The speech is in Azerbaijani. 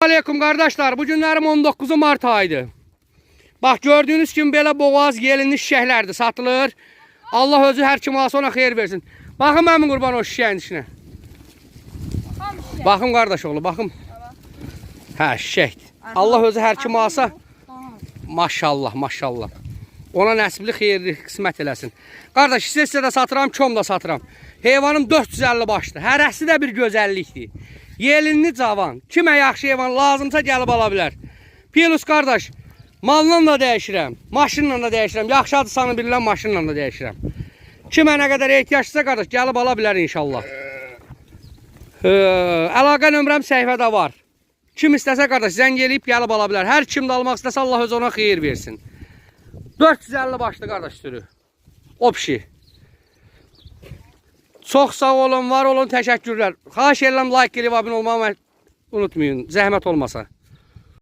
Aleyküm kardeşler. Bu günlerim 19 Mart aydı. Bak gördüğünüz gibi belə boğaz yelinli şişəklərdir, satılır. Allah özü hər kim alsa ona xeyir versin. Bakın məmin qurban o şişəyin içine. Bakın kardeş oğlu, bakın. Hə, şişəkdir. Allah özü hər kim alsa. Maşallah, maşallah. Ona nəsibli xeyirli qismət eləsin. Qardaş, hissə də satıram, kom da satıram. Heyvanım 450 başdır. Hərəsi də bir gözəllikdir. Yelinli cavan. Kimə yaxşı heyvan lazımsa gəlib ala bilər. Pilus qardaş, malla da dəyişirəm, maşınla da dəyişirəm. Yaxşı adısını bilirəm, maşınla da dəyişirəm. Kimə nə qədər ehtiyaclısa qardaş, gəlib ala bilər inşallah. Əlaqə nömrəm səhifədə var. Kim istəsə qardaş, zəng eləyib gəlib ala bilər. Hər kim də almaq istəsə Allah öz ona xeyir versin. 450 başlı qardaş sürü. O pişi. Çox sağ olun, var olun, təşəkkürlər. Xahiş edirəm like eləyib abunə olmağı unutmayın, zəhmət olmasa.